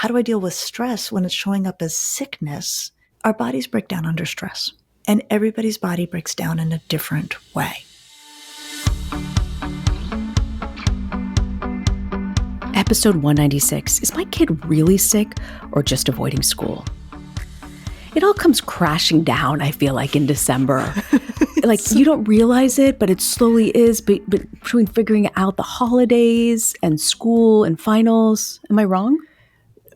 how do I deal with stress when it's showing up as sickness? Our bodies break down under stress, and everybody's body breaks down in a different way. Episode 196, is my kid really sick or just avoiding school? It all comes crashing down, I feel like, in December. Like, you don't realize it, but it slowly is, but between figuring out the holidays and school and finals. Am I wrong?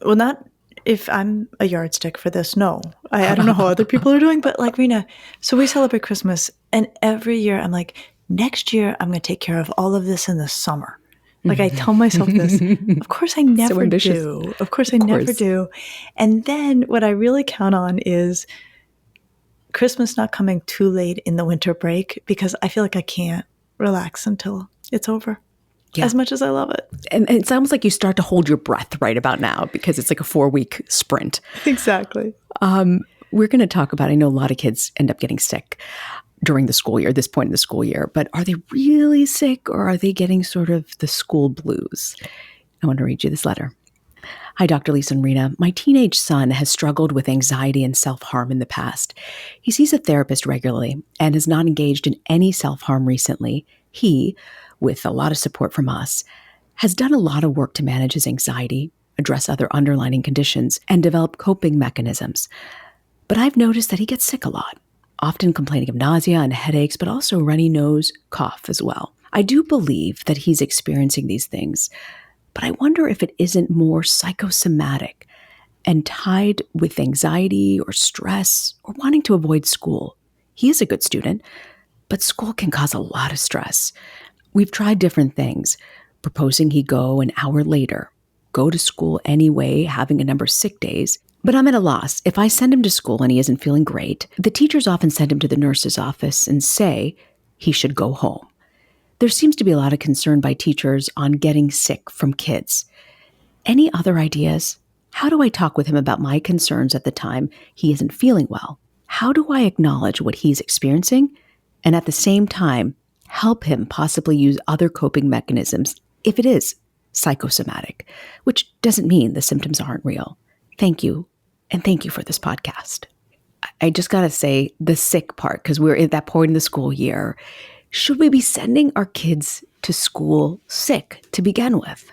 Well, not if I'm a yardstick for this, no. I don't know how other people are doing, but like, Reena, so we celebrate Christmas, and every year I'm like, next year I'm going to take care of all of this in the summer. Like, I tell myself this. Of course I never do. Of course I never do. And then what I really count on is Christmas not coming too late in the winter break, because I feel like I can't relax until it's over. Yeah. As much as I love it. And it sounds like you start to hold your breath right about now, because it's like a 4-week sprint. Exactly. We're going to talk about, I know a lot of kids end up getting sick during the school year, this point in the school year, but are they really sick, or are they getting sort of the school blues? I want to read you this letter. Hi, Dr. Lisa and Reena. My teenage son has struggled with anxiety and self-harm in the past. He sees a therapist regularly and has not engaged in any self-harm recently. He, with a lot of support from us, has done a lot of work to manage his anxiety, address other underlying conditions, and develop coping mechanisms. But I've noticed that he gets sick a lot, often complaining of nausea and headaches, but also runny nose, cough as well. I do believe that he's experiencing these things, but I wonder if it isn't more psychosomatic and tied with anxiety or stress or wanting to avoid school. He is a good student, but school can cause a lot of stress. We've tried different things, proposing he go an hour later, go to school anyway, having a number of sick days. But I'm at a loss. If I send him to school and he isn't feeling great, the teachers often send him to the nurse's office and say he should go home. There seems to be a lot of concern by teachers on getting sick from kids. Any other ideas? How do I talk with him about my concerns at the time he isn't feeling well? How do I acknowledge what he's experiencing and at the same time help him possibly use other coping mechanisms if it is psychosomatic, which doesn't mean the symptoms aren't real? Thank you. And thank you for this podcast. I just got to say the sick part, because we're at that point in the school year. Should we be sending our kids to school sick to begin with?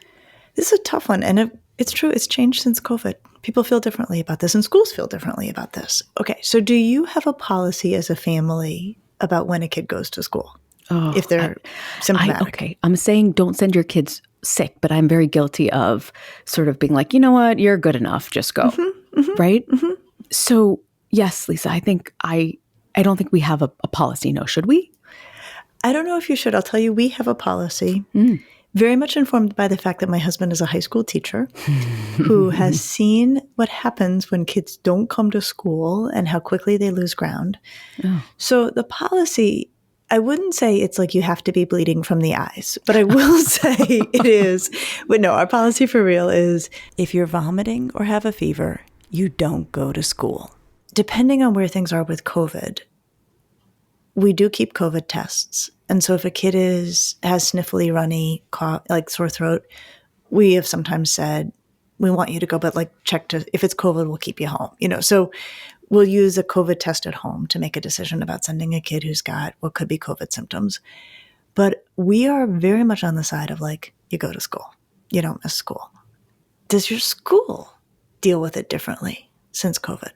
This is a tough one. And it's true. It's changed since COVID. People feel differently about this, and schools feel differently about this. Okay. So do you have a policy as a family about when a kid goes to school? If they're symptomatic? I'm saying don't send your kids sick, but I'm very guilty of sort of being like, you know what, you're good enough, just go. Right? Mm-hmm. So yes, Lisa, I don't think we have a policy. No, should we? I don't know if you should. I'll tell you, we have a policy, very much informed by the fact that my husband is a high school teacher who has seen what happens when kids don't come to school and how quickly they lose ground. Oh. So the policy, I wouldn't say it's like you have to be bleeding from the eyes, but I will say it is. But no, our policy for real is if you're vomiting or have a fever, you don't go to school. Depending on where things are with COVID, we do keep COVID tests. And so if a kid has sniffly, runny, cough, like sore throat, we have sometimes said, we want you to go, but like check to, if it's COVID, we'll keep you home. So we'll use a COVID test at home to make a decision about sending a kid who's got what could be COVID symptoms. But we are very much on the side of like, you go to school, you don't miss school. Does your school deal with it differently since COVID?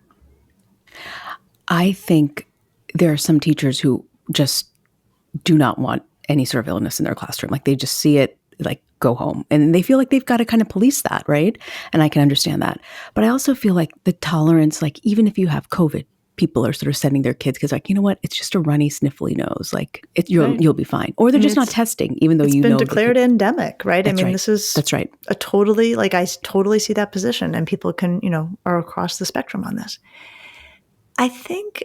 I think there are some teachers who just do not want any sort of illness in their classroom. Like they just see it, like go home. And they feel like they've got to kind of police that, right? And I can understand that. But I also feel like the tolerance, like even if you have COVID, people are sort of sending their kids because like, you know what, it's just a runny, sniffly nose. Like you'll be fine. Or they're just not testing, even though it's been declared endemic, right? That's right. That's right. A totally, like I totally see that position, and people can, are across the spectrum on this. I think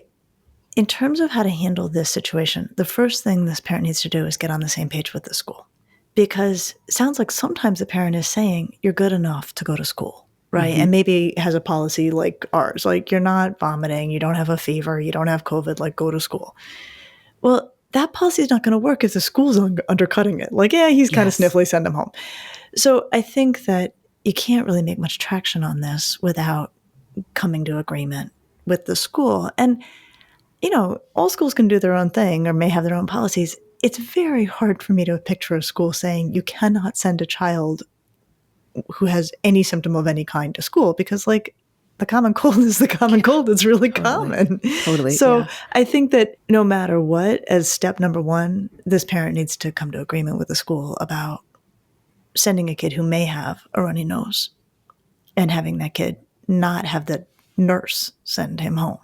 in terms of how to handle this situation, the first thing this parent needs to do is get on the same page with the school. Because it sounds like sometimes the parent is saying, you're good enough to go to school, right? Mm-hmm. And maybe has a policy like ours, like you're not vomiting, you don't have a fever, you don't have COVID, like go to school. Well, that policy is not going to work if the school's undercutting it. Like, yeah, he's kind of sniffly, send him home. So I think that you can't really make much traction on this without coming to agreement with the school. And, all schools can do their own thing or may have their own policies. It's very hard for me to picture a school saying you cannot send a child who has any symptom of any kind to school because, like, the common cold is the common cold. It's really common. Totally. So I think that no matter what, as step number one, this parent needs to come to agreement with the school about sending a kid who may have a runny nose and having that kid not have the nurse send him home.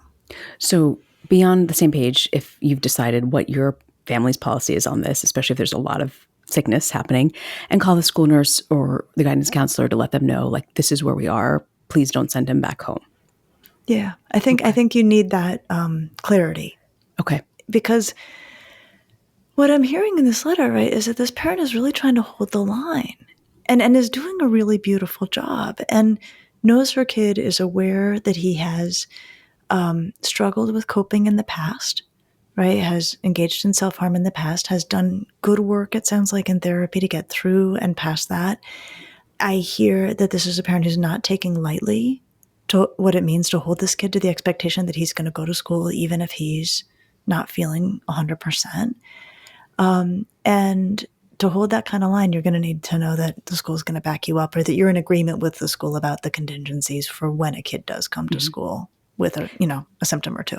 So be on the same page if you've decided what your family's policy is on this, especially if there's a lot of sickness happening, and call the school nurse or the guidance counselor to let them know, like, this is where we are. Please don't send him back home. Yeah, I think you need that clarity. Okay. Because what I'm hearing in this letter, right, is that this parent is really trying to hold the line and is doing a really beautiful job and knows her kid is aware that he has struggled with coping in the past, right, has engaged in self-harm in the past, has done good work, it sounds like, in therapy to get through and past that. I hear that this is a parent who's not taking lightly to what it means to hold this kid to the expectation that he's going to go to school even if he's not feeling 100%. And to hold that kind of line, you're going to need to know that the school is going to back you up or that you're in agreement with the school about the contingencies for when a kid does come to school with a symptom or two.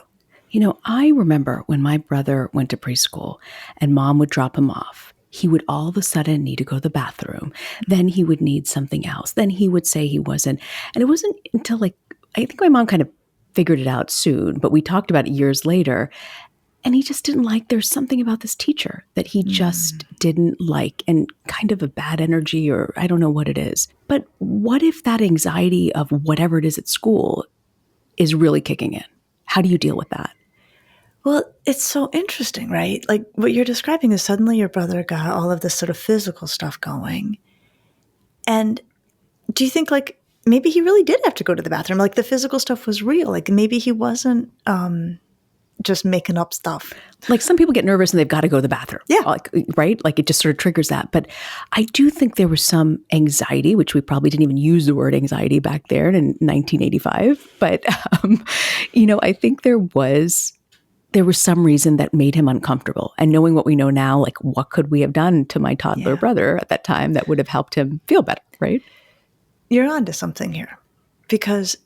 I remember when my brother went to preschool and mom would drop him off, he would all of a sudden need to go to the bathroom. Then he would need something else. Then he would say he wasn't. And it wasn't until I think my mom kind of figured it out soon, but we talked about it years later. And he just didn't like, there's something about this teacher that he just didn't like and kind of a bad energy, or I don't know what it is. But what if that anxiety of whatever it is at school is really kicking in? How do you deal with that? Well, it's so interesting, right? Like what you're describing is suddenly your brother got all of this sort of physical stuff going. And do you think like maybe he really did have to go to the bathroom? Like the physical stuff was real. Like maybe he wasn't just making up stuff. Like some people get nervous and they've got to go to the bathroom. Yeah. Right? Like it just sort of triggers that. But I do think there was some anxiety, which we probably didn't even use the word anxiety back there in 1985. But, I think there was some reason that made him uncomfortable. And knowing what we know now, like what could we have done to my toddler brother at that time that would have helped him feel better, right? You're onto something here because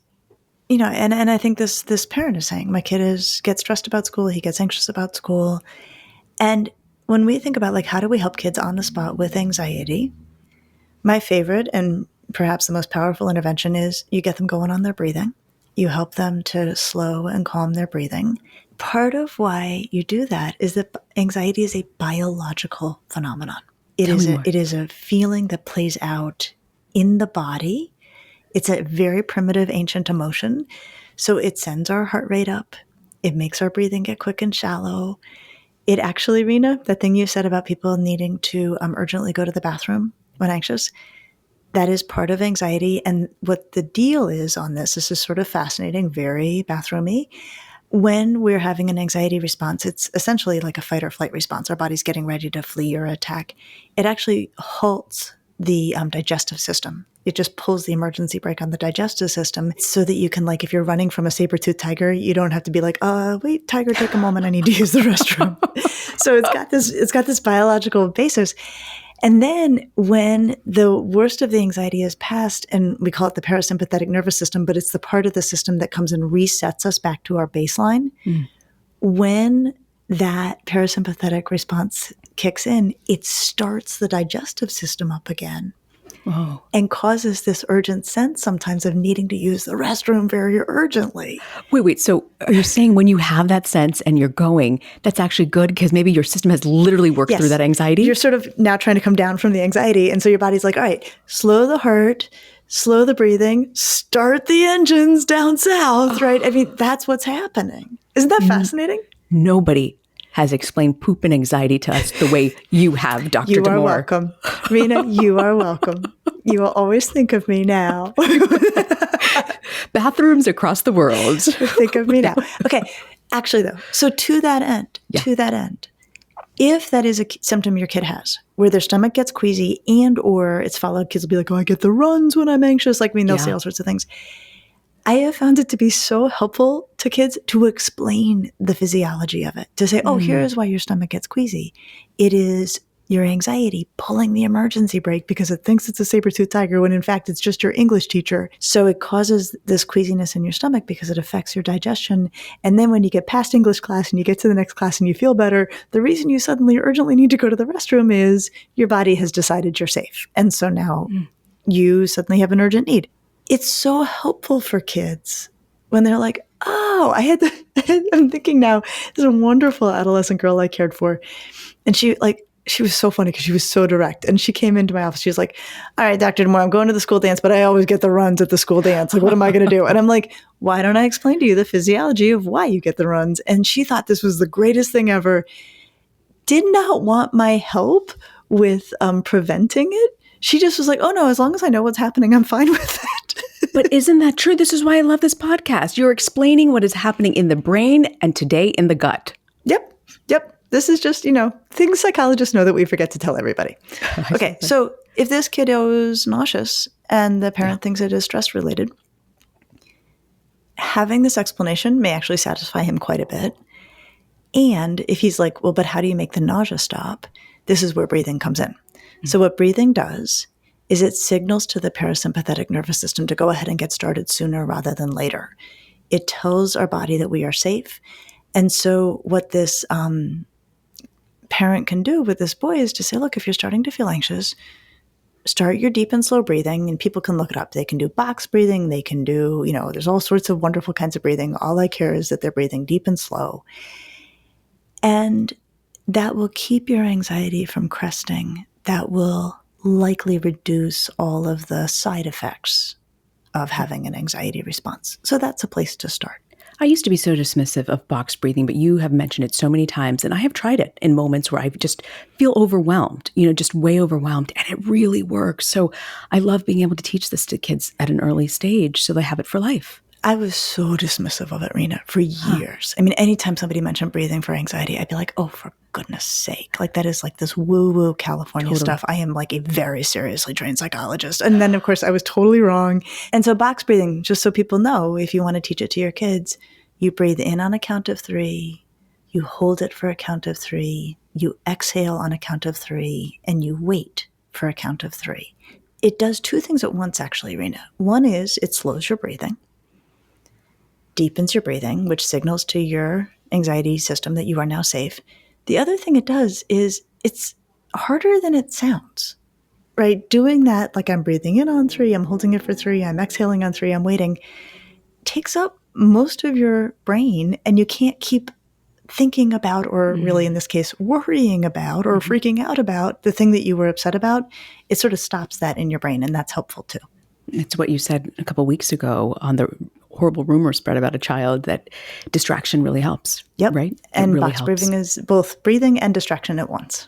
and I think this parent is saying, my kid gets stressed about school, he gets anxious about school. And when we think about like, how do we help kids on the spot with anxiety? My favorite and perhaps the most powerful intervention is you get them going on their breathing. You help them to slow and calm their breathing. Part of why you do that is that anxiety is a biological phenomenon. It is a feeling that plays out in the body. It's a very primitive, ancient emotion. So it sends our heart rate up. It makes our breathing get quick and shallow. It actually, Reena, that thing you said about people needing to urgently go to the bathroom when anxious, that is part of anxiety. And what the deal is on this is sort of fascinating, very bathroomy. When we're having an anxiety response, it's essentially like a fight or flight response. Our body's getting ready to flee or attack. It actually halts the digestive system. It just pulls the emergency brake on the digestive system so that you can, like, if you're running from a saber-toothed tiger, you don't have to be like, wait, tiger, take a moment. I need to use the restroom. So it's got this biological basis. And then when the worst of the anxiety is past, and we call it the parasympathetic nervous system, but it's the part of the system that comes and resets us back to our baseline. When that parasympathetic response kicks in, it starts the digestive system up again. Oh. And causes this urgent sense sometimes of needing to use the restroom very urgently. Wait. So are you saying when you have that sense and you're going, that's actually good because maybe your system has literally worked through that anxiety? You're sort of now trying to come down from the anxiety. And so your body's like, all right, slow the heart, slow the breathing, start the engines down south, right? I mean, that's what's happening. Isn't that fascinating? Nobody has explained poop and anxiety to us the way you have, Dr. Damour. You are welcome. Reena, you are welcome. You will always think of me now. Bathrooms across the world. Think of me now. Okay. Actually, though, so to that end, If that is a symptom your kid has, where their stomach gets queasy and or it's followed, kids will be like, oh, I get the runs when I'm anxious. Like, I mean, they'll say all sorts of things. I have found it to be so helpful to kids to explain the physiology of it, to say, oh, here's why your stomach gets queasy. It is your anxiety pulling the emergency brake because it thinks it's a saber-toothed tiger when in fact it's just your English teacher. So it causes this queasiness in your stomach because it affects your digestion. And then when you get past English class and you get to the next class and you feel better, the reason you suddenly urgently need to go to the restroom is your body has decided you're safe. And so now you suddenly have an urgent need. It's so helpful for kids when they're like, oh, I'm thinking now, there's a wonderful adolescent girl I cared for. And she was so funny because she was so direct. And she came into my office. She was like, all right, Dr. Damour, I'm going to the school dance, but I always get the runs at the school dance. Like, what am I going to do? And I'm like, why don't I explain to you the physiology of why you get the runs? And she thought this was the greatest thing ever. Did not want my help with preventing it. She just was like, oh no, as long as I know what's happening, I'm fine with it. But isn't that true? This is why I love this podcast. You're explaining what is happening in the brain and today in the gut. Yep. This is just, things psychologists know that we forget to tell everybody. Okay, so if this kiddo is nauseous and the parent thinks it is stress related, having this explanation may actually satisfy him quite a bit. And if he's like, well, but how do you make the nausea stop? This is where breathing comes in. So what breathing does is it signals to the parasympathetic nervous system to go ahead and get started sooner rather than later. It tells our body that we are safe. And so what this parent can do with this boy is to say, look, if you're starting to feel anxious, start your deep and slow breathing. And people can look it up. They can do box breathing. They can do, there's all sorts of wonderful kinds of breathing. All I care is that they're breathing deep and slow. And that will keep your anxiety from cresting. That will likely reduce all of the side effects of having an anxiety response. So that's a place to start. I used to be so dismissive of box breathing, but you have mentioned it so many times, and I have tried it in moments where I just feel overwhelmed, just way overwhelmed, and it really works. So I love being able to teach this to kids at an early stage so they have it for life. I was so dismissive of it, Reena, for years. I mean, anytime somebody mentioned breathing for anxiety, I'd be like, oh, for goodness sake. Like, that is like this woo-woo California stuff. I am like a very seriously trained psychologist. And then, of course, I was totally wrong. And so box breathing, just so people know, if you want to teach it to your kids, you breathe in on a count of 3, you hold it for a count of 3, you exhale on a count of 3, and you wait for a count of 3. It does 2 things at once, actually, Reena. One is it slows your breathing, deepens your breathing, which signals to your anxiety system that you are now safe. The other thing it does is it's harder than it sounds, right? Doing that, like I'm breathing in on 3, I'm holding it for 3, I'm exhaling on 3, I'm waiting, takes up most of your brain, and you can't keep thinking about, or really in this case, worrying about or freaking out about the thing that you were upset about. It sort of stops that in your brain, and that's helpful too. It's what you said a couple of weeks ago on the horrible rumor spread about a child that distraction really helps. Yep. Right? And really box breathing is both breathing and distraction at once.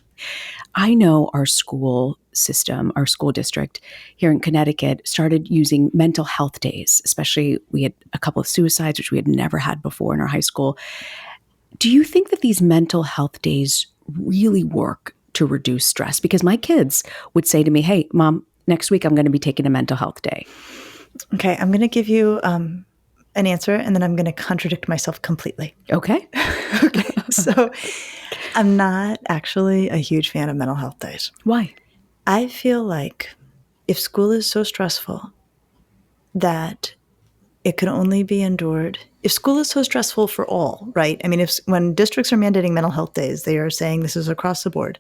I know our school system, our school district here in Connecticut started using mental health days, especially we had a couple of suicides, which we had never had before in our high school. Do you think that these mental health days really work to reduce stress? Because my kids would say to me, hey, Mom, next week I'm going to be taking a mental health day. Okay, I'm going to give you an answer, and then I'm going to contradict myself completely. Okay. Okay, so I'm not actually a huge fan of mental health days. Why? I feel like if school is so stressful that it can only be endured, if school is so stressful for all, right? I mean, when districts are mandating mental health days, they are saying this is across the board.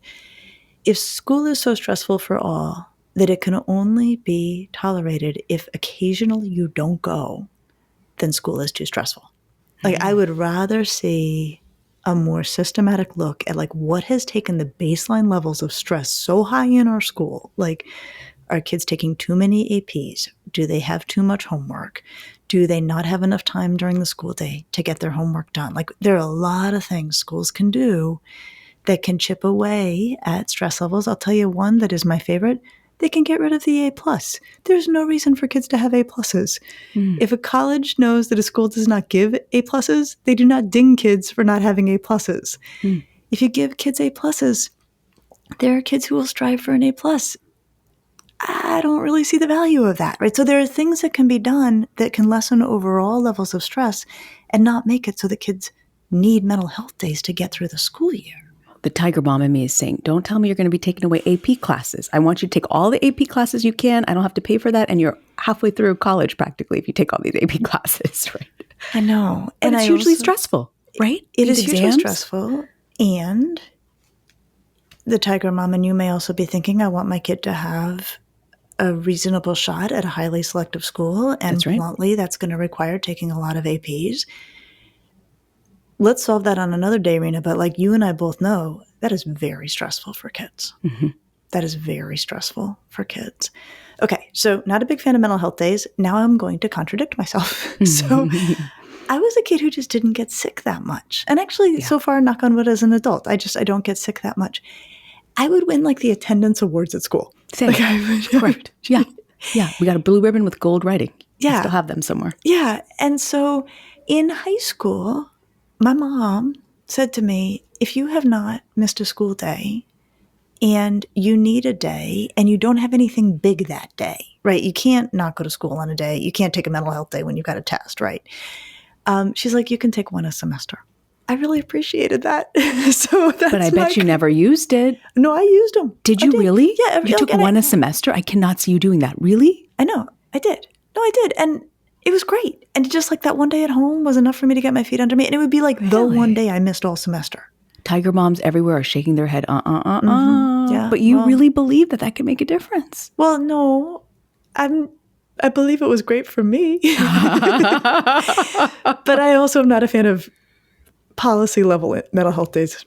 If school is so stressful for all that it can only be tolerated if occasionally you don't go, then school is too stressful. Like, I would rather see a more systematic look at like what has taken the baseline levels of stress so high in our school. Like, are kids taking too many APs? Do they have too much homework? Do they not have enough time during the school day to get their homework done? Like, there are a lot of things schools can do that can chip away at stress levels. I'll tell you one that is my favorite. They can get rid of the A+. There's no reason for kids to have A+. If a college knows that a school does not give A+, they do not ding kids for not having A+. If you give kids A pluses, there are kids who will strive for an A plus. I don't really see the value of that, right? So there are things that can be done that can lessen overall levels of stress and not make it so that kids need mental health days to get through the school year. The tiger mom in me is saying, don't tell me you're going to be taking away AP classes. I want you to take all the AP classes you can. I don't have to pay for that. And you're halfway through college practically if you take all these AP classes, right? I know. But it's hugely stressful, right? It is hugely stressful. And the tiger mom and you may also be thinking, I want my kid to have a reasonable shot at a highly selective school. And That's right. Bluntly, that's going to require taking a lot of APs. Let's solve that on another day, Reena. But like you and I both know, that is very stressful for kids. Mm-hmm. That is very stressful for kids. Okay, so not a big fan of mental health days. Now I'm going to contradict myself. So I was a kid who just didn't get sick that much. And actually, so far, knock on wood, as an adult, I don't get sick that much. I would win like the attendance awards at school. Same. Correct. Yeah. Yeah. We got a blue ribbon with gold writing. Yeah. I still have them somewhere. Yeah. And so in high school, my mom said to me, if you have not missed a school day and you need a day and you don't have anything big that day, right? You can't not go to school on a day. You can't take a mental health day when you've got a test, right? She's like, you can take one a semester. I really appreciated that. But I bet you never used it. No, I used them. Did you really? Yeah. You took one a semester? I cannot see you doing that. Really? I know. I did. No, I did. And it was great. And just like that one day at home was enough for me to get my feet under me. And it would be like the one day I missed all semester. Tiger moms everywhere are shaking their head. Yeah, but you really believe that can make a difference. Well, no, I believe it was great for me. But I also am not a fan of policy level mental health days.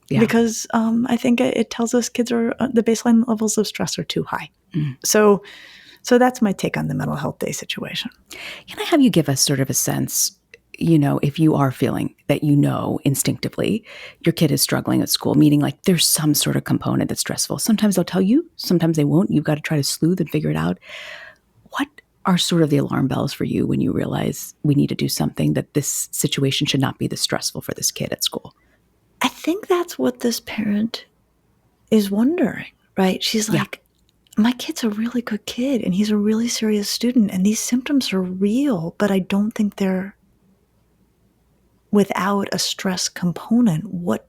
Yeah. Because I think it tells us kids are the baseline levels of stress are too high. Mm. So that's my take on the mental health day situation. Can I have you give us sort of a sense, if you are feeling that instinctively your kid is struggling at school, meaning like there's some sort of component that's stressful. Sometimes they'll tell you, sometimes they won't. You've got to try to sleuth and figure it out. What are sort of the alarm bells for you when you realize we need to do something, that this situation should not be this stressful for this kid at school? I think that's what this parent is wondering, right? She's like, my kid's a really good kid and he's a really serious student and these symptoms are real, but I don't think they're without a stress component. What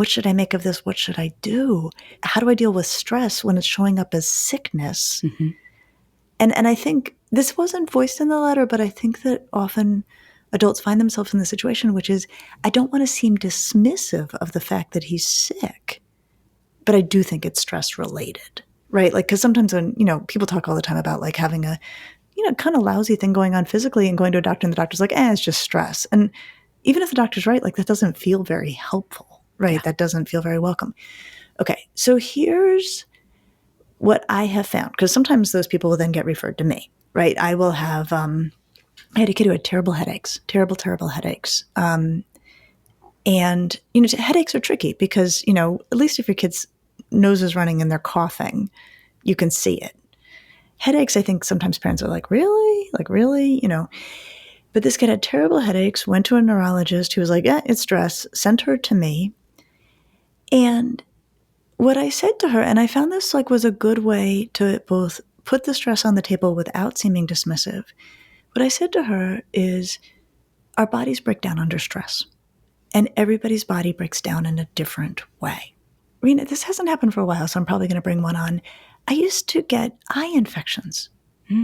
should I make of this? What should I do? How do I deal with stress when it's showing up as sickness? Mm-hmm. And I think this wasn't voiced in the letter, but I think that often adults find themselves in the situation, which is, I don't want to seem dismissive of the fact that he's sick, but I do think it's stress related, right? Like, because sometimes when, people talk all the time about like having a, kind of lousy thing going on physically and going to a doctor and the doctor's like, it's just stress. And even if the doctor's right, like that doesn't feel very helpful, right? Yeah. That doesn't feel very welcome. Okay. So here's what I have found, because sometimes those people will then get referred to me, right? I will have, I had a kid who had terrible headaches. And, headaches are tricky because, at least if your kid's nose is running and they're coughing, you can see it. Headaches, I think sometimes parents are like, really? Like, really? But this kid had terrible headaches, went to a neurologist who was like, it's stress, sent her to me. And what I said to her, and I found this was a good way to both put the stress on the table without seeming dismissive. What I said to her is, our bodies break down under stress, and everybody's body breaks down in a different way. Reena, this hasn't happened for a while, so I'm probably going to bring one on. I used to get eye infections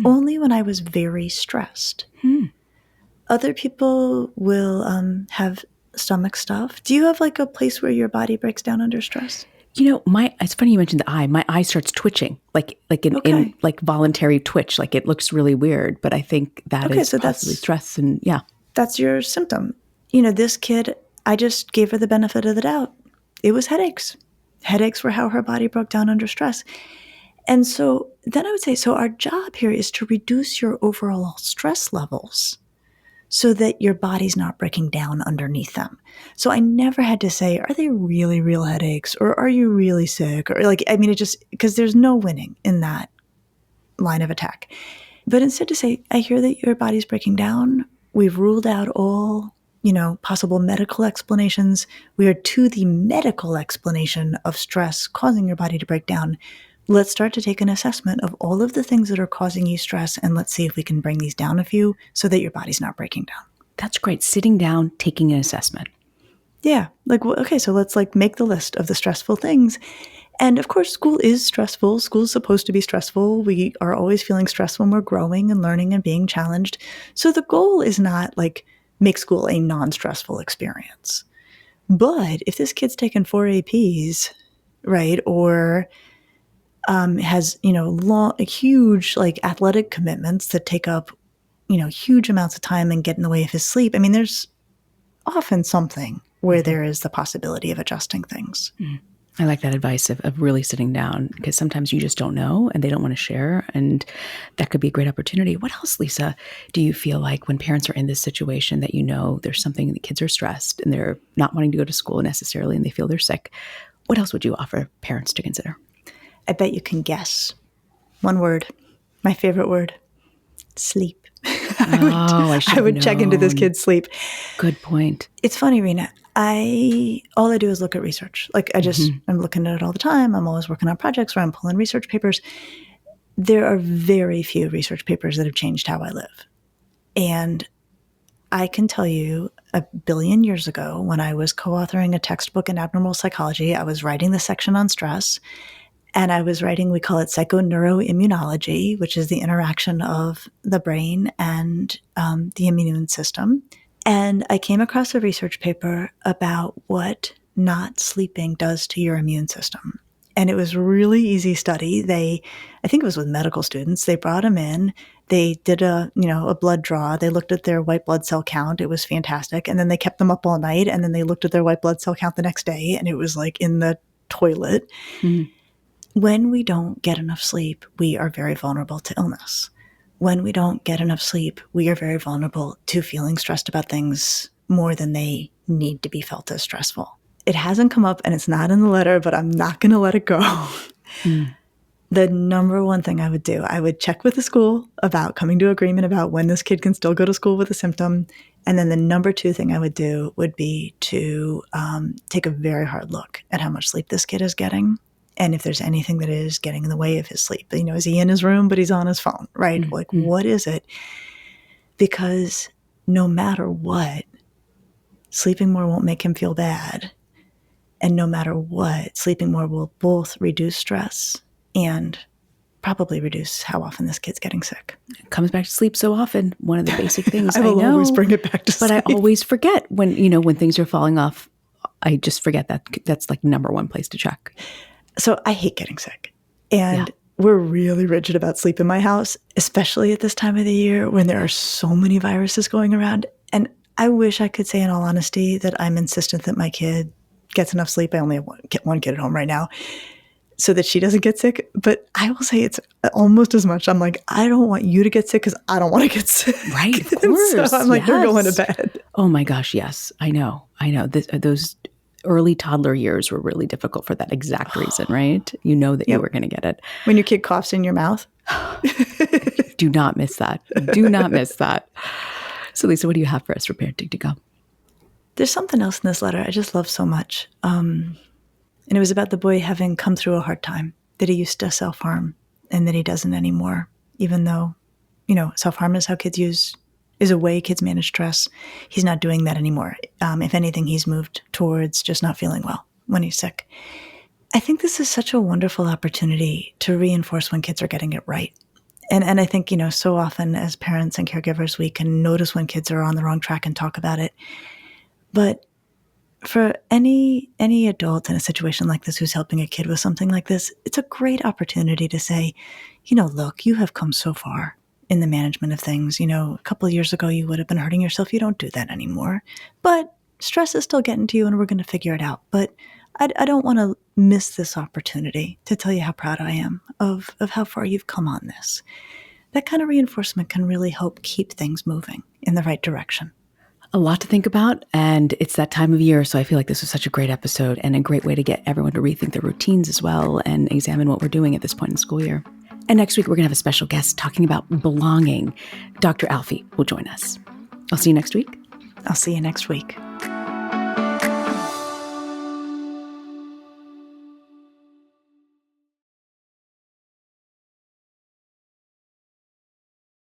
only when I was very stressed. Other people will have stomach stuff. Do you have a place where your body breaks down under stress? It's funny you mentioned the eye. My eye starts twitching, in voluntary twitch. Like it looks really weird, but I think that is possibly stress. And that's your symptom. This kid, I just gave her the benefit of the doubt. It was headaches. Headaches were how her body broke down under stress. And so then I would say, our job here is to reduce your overall stress levels so that your body's not breaking down underneath them. So I never had to say, are they really real headaches? Or are you really sick? Or because there's no winning in that line of attack. But instead to say, I hear that your body's breaking down. We've ruled out all possible medical explanations. We are to the medical explanation of stress causing your body to break down. Let's start to take an assessment of all of the things that are causing you stress, and let's see if we can bring these down a few so that your body's not breaking down. That's great. Sitting down, taking an assessment. Yeah. Okay, so let's make the list of the stressful things. And of course, school is stressful. School's supposed to be stressful. We are always feeling stress when we're growing and learning and being challenged. So the goal is not make school a non-stressful experience. But if this kid's taken 4 APs, right, or has, huge athletic commitments that take up, huge amounts of time and get in the way of his sleep, there's often something where there is the possibility of adjusting things. I like that advice of really sitting down, because sometimes you just don't know and they don't want to share. And that could be a great opportunity. What else, Lisa, do you feel like when parents are in this situation that there's something, the kids are stressed and they're not wanting to go to school necessarily and they feel they're sick? What else would you offer parents to consider? I bet you can guess. One word. My favorite word. Sleep. I would check into this kid's sleep. Good point. It's funny, Reena. All I do is look at research. I'm looking at it all the time. I'm always working on projects where I'm pulling research papers. There are very few research papers that have changed how I live. And I can tell you 1 billion years ago, when I was co-authoring a textbook in abnormal psychology, I was writing the section on stress. And I was writing, we call it psychoneuroimmunology, which is the interaction of the brain and the immune system. And I came across a research paper about what not sleeping does to your immune system. And it was a really easy study. I think it was with medical students. They brought them in. They did a blood draw. They looked at their white blood cell count. It was fantastic. And then they kept them up all night. And then they looked at their white blood cell count the next day. And it was in the toilet. Mm-hmm. When we don't get enough sleep, we are very vulnerable to illness. When we don't get enough sleep, we are very vulnerable to feeling stressed about things more than they need to be felt as stressful. It hasn't come up and it's not in the letter, but I'm not going to let it go. The number one thing I would do, I would check with the school about coming to agreement about when this kid can still go to school with a symptom. And then the number 2 thing I would do would be to take a very hard look at how much sleep this kid is getting. And if there's anything that is getting in the way of his sleep, is he in his room, but he's on his phone, right? Mm-hmm. What is it? Because no matter what, sleeping more won't make him feel bad. And no matter what, sleeping more will both reduce stress and probably reduce how often this kid's getting sick. It comes back to sleep so often. One of the basic things I will always bring it back to sleep. But I always forget when things are falling off. I just forget that that's number one place to check. So I hate getting sick. And we're really rigid about sleep in my house, especially at this time of the year when there are so many viruses going around. And I wish I could say in all honesty that I'm insistent that my kid gets enough sleep. I only have one kid at home right now, so that she doesn't get sick. But I will say it's almost as much. I'm I don't want you to get sick because I don't want to get sick. Right, of course. So I'm you're going to bed. Oh my gosh, yes. I know. Those early toddler years were really difficult for that exact reason, right? You know that you were going to get it. When your kid coughs in your mouth. Do not miss that. Do not miss that. So Lisa, what do you have for us for Parenting to Go? There's something else in this letter I just love so much. And it was about the boy having come through a hard time, that he used to self-harm and that he doesn't anymore, even though, self-harm is how is a way kids manage stress. He's not doing that anymore. If anything, he's moved towards just not feeling well when he's sick. I think this is such a wonderful opportunity to reinforce when kids are getting it right. And I think, so often as parents and caregivers, we can notice when kids are on the wrong track and talk about it. But for any adult in a situation like this who's helping a kid with something like this, it's a great opportunity to say, look, you have come so far in the management of things. A couple of years ago, you would have been hurting yourself. You don't do that anymore. But stress is still getting to you and we're going to figure it out. But I don't want to miss this opportunity to tell you how proud I am of how far you've come on this. That kind of reinforcement can really help keep things moving in the right direction. A lot to think about, and it's that time of year, so I feel like this was such a great episode and a great way to get everyone to rethink their routines as well and examine what we're doing at this point in the school year. And next week, we're going to have a special guest talking about belonging. Dr. Alfiee will join us. I'll see you next week. I'll see you next week.